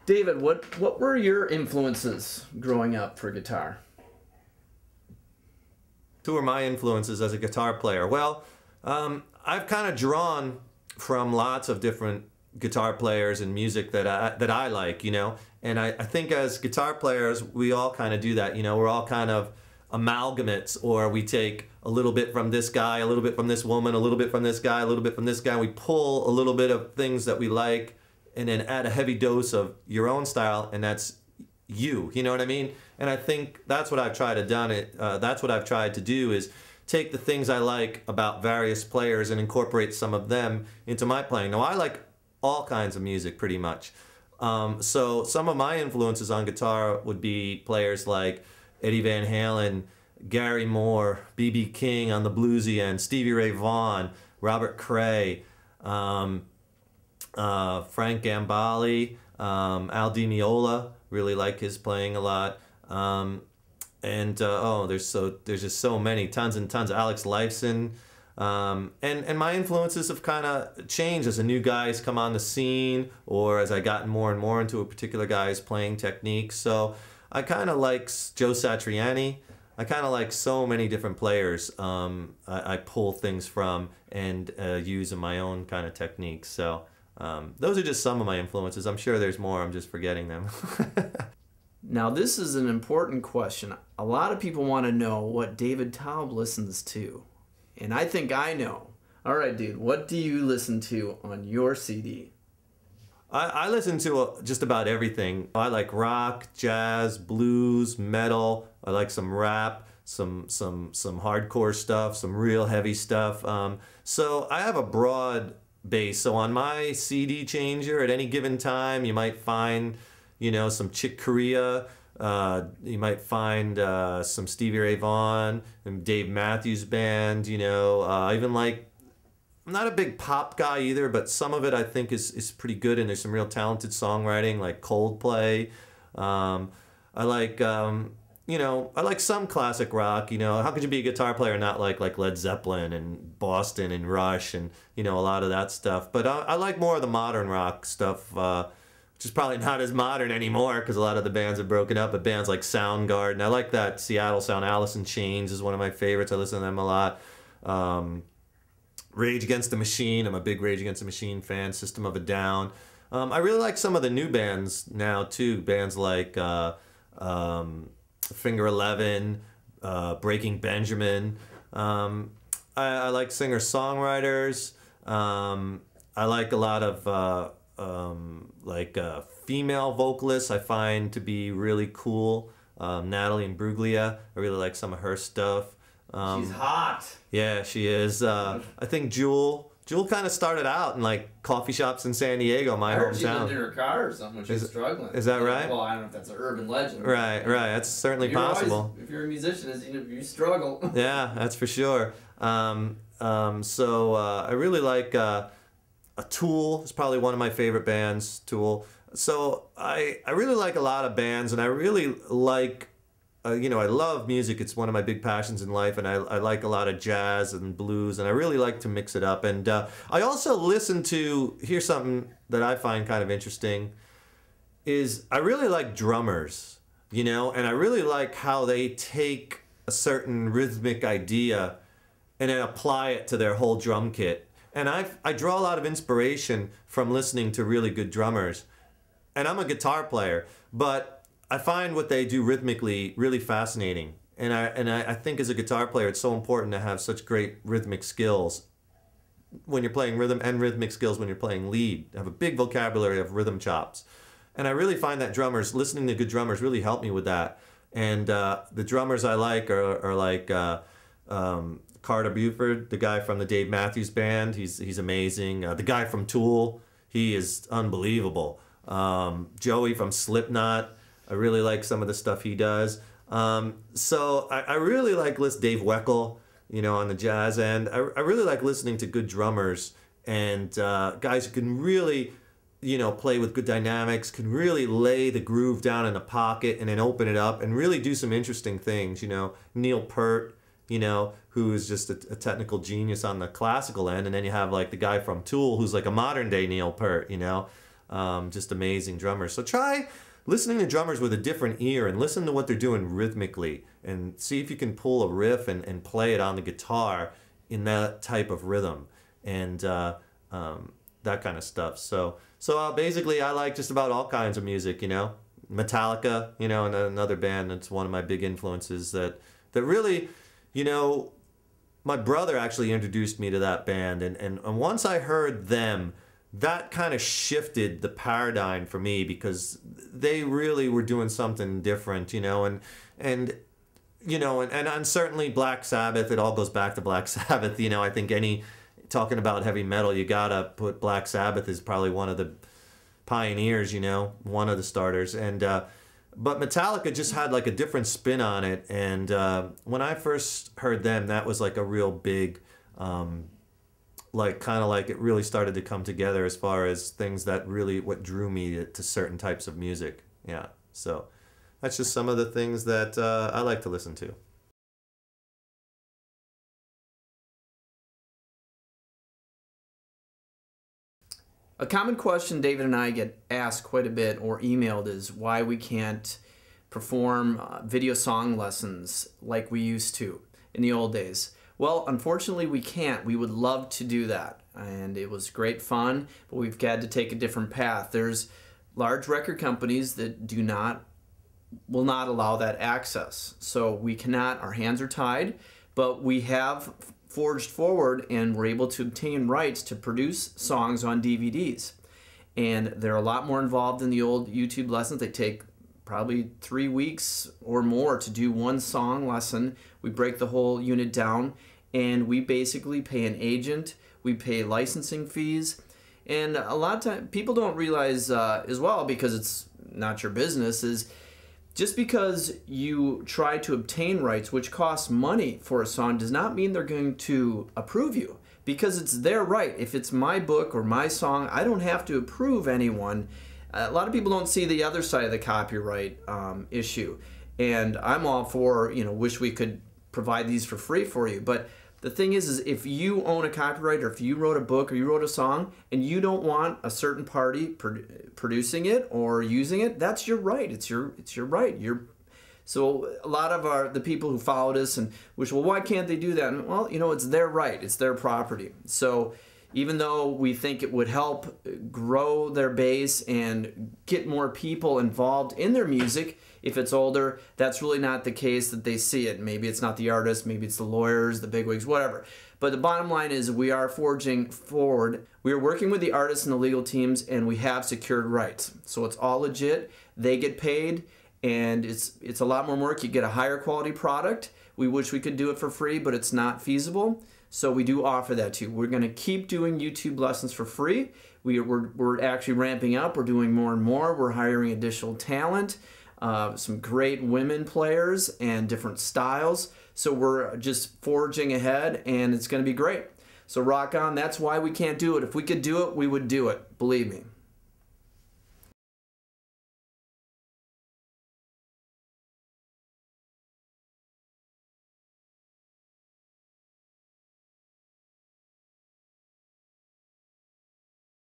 David, what were your influences growing up for guitar? Who are my influences as a guitar player? Well, I've kind of drawn from lots of different guitar players and music that I like, you know. And I think as guitar players, we all kind of do that, you know. We're all kind of amalgamates, or we take a little bit from this guy, a little bit from this woman, a little bit from this guy, a little bit from this guy. And we pull a little bit of things that we like and then add a heavy dose of your own style, and that's you know what I mean? And I think that's what I've tried to that's what I've tried to do, is take the things I like about various players and incorporate some of them into my playing. Now, I like all kinds of music pretty much. So some of my influences on guitar would be players like Eddie Van Halen, Gary Moore, B.B. King on the bluesy end, Stevie Ray Vaughan, Robert Cray, Frank Gambale, Al Di Meola, really like his playing a lot. There's just so many, tons and tons. Alex Lifeson. And my influences have kind of changed as a new guy's come on the scene, or as I gotten more and more into a particular guy's playing technique. So I kind of like Joe Satriani. I kind of like so many different players. I pull things from and use in my own kind of techniques. So those are just some of my influences. I'm sure there's more. I'm just forgetting them. Now, this is an important question. A lot of people want to know what David Taub listens to. And I think I know. All right, dude, what do you listen to on your CD? I listen to just about everything. I like rock, jazz, blues, metal. I like some rap, some hardcore stuff, some real heavy stuff. So I have a broad base. So on my CD changer at any given time, you might find, you know, some Chick Corea. You might find some Stevie Ray Vaughan and Dave Matthews Band. You know, I even like. I'm not a big pop guy either, but some of it I think is pretty good, and there's some real talented songwriting like Coldplay. I like you know, I like some classic rock. You know, how could you be a guitar player and not like Led Zeppelin and Boston and Rush and, you know, a lot of that stuff. But I like more of the modern rock stuff, which is probably not as modern anymore because a lot of the bands have broken up. But bands like Soundgarden, I like that Seattle sound. Alice in Chains is one of my favorites. I listen to them a lot. Rage Against the Machine, I'm a big Rage Against the Machine fan. System of a Down. I really like some of the new bands now too. Bands like Finger Eleven, Breaking Benjamin. I like singer-songwriters. I like a lot of female vocalists I find to be really cool. Natalie Imbruglia, I really like some of her stuff. She's hot. Yeah, she is. I think Jewel kind of started out in like coffee shops in San Diego, my hometown. I heard she lived in her car or something when she was struggling. Is that right? Well, I don't know if that's an urban legend. Right. That's certainly possible. If you're a musician, you struggle. Yeah, that's for sure. So I really like a Tool. It's probably one of my favorite bands, Tool. So I really like a lot of bands, and I really like. You know, I love music. It's one of my big passions in life, and I like a lot of jazz and blues, and I really like to mix it up. And I also listen to, here's something that I find kind of interesting, is I really like drummers, you know, and I really like how they take a certain rhythmic idea and then apply it to their whole drum kit. And I draw a lot of inspiration from listening to really good drummers. And I'm a guitar player, but I find what they do rhythmically really fascinating, and I think as a guitar player it's so important to have such great rhythmic skills when you're playing rhythm, and rhythmic skills when you're playing lead. Have a big vocabulary of rhythm chops, and I really find that listening to good drummers really help me with that. And the drummers I like are like Carter Buford, the guy from the Dave Matthews Band. He's amazing. The guy from Tool, he is unbelievable. Joey from Slipknot. I really like some of the stuff he does. So I really like Dave Weckl, you know, on the jazz end. I really like listening to good drummers and guys who can really, you know, play with good dynamics, can really lay the groove down in the pocket and then open it up and really do some interesting things, you know. Neil Peart, you know, who is just a technical genius on the classical end. And then you have like the guy from Tool who's like a modern day Neil Peart, you know. just amazing drummers. So try listening to drummers with a different ear and listen to what they're doing rhythmically and see if you can pull a riff and play it on the guitar in that type of rhythm and that kind of stuff. So basically I like just about all kinds of music, you know. Metallica, you know, and another band that's one of my big influences that really, you know, my brother actually introduced me to that band, and once I heard them, that kind of shifted the paradigm for me because they really were doing something different, you know, and you know, and certainly Black Sabbath, it all goes back to Black Sabbath, you know. I think talking about heavy metal, you gotta put Black Sabbath as probably one of the pioneers, you know, one of the starters, and but Metallica just had like a different spin on it, and when I first heard them, that was like a real big like kind of like it really started to come together as far as things that really what drew me to certain types of music. Yeah, so that's just some of the things that I like to listen to. A common question David and I get asked quite a bit or emailed is why we can't perform video song lessons like we used to in the old days. Well, unfortunately we can't. We would love to do that, and it was great fun, but we've had to take a different path. There's large record companies that will not allow that access. So we cannot, our hands are tied, but we have forged forward and we're able to obtain rights to produce songs on DVDs. And they're a lot more involved than the old YouTube lessons. They take probably 3 weeks or more to do one song lesson. We break the whole unit down and we basically pay an agent, we pay licensing fees, and a lot of times people don't realize as well, because it's not your business, is just because you try to obtain rights, which costs money for a song, does not mean they're going to approve you, because it's their right. If it's my book or my song, I don't have to approve anyone. A lot of people don't see the other side of the copyright issue, and I'm all for, you know, wish we could provide these for free for you, but the thing is if you own a copyright, or if you wrote a book or you wrote a song and you don't want a certain party producing it or using it, that's your right. It's your right. So a lot of the people who followed us and wish, well, why can't they do that? And, well, you know, it's their right. It's their property. So even though we think it would help grow their base and get more people involved in their music, if it's older, that's really not the case that they see it. Maybe it's not the artist, maybe it's the lawyers, the bigwigs, whatever. But the bottom line is we are forging forward. We are working with the artists and the legal teams, and we have secured rights. So it's all legit. They get paid, and it's a lot more work. You get a higher quality product. We wish we could do it for free, but it's not feasible. So we do offer that too. We're going to keep doing YouTube lessons for free. We're actually ramping up. We're doing more and more. We're hiring additional talent, some great women players and different styles. So we're just forging ahead, and it's going to be great. So rock on. That's why we can't do it. If we could do it, we would do it. Believe me.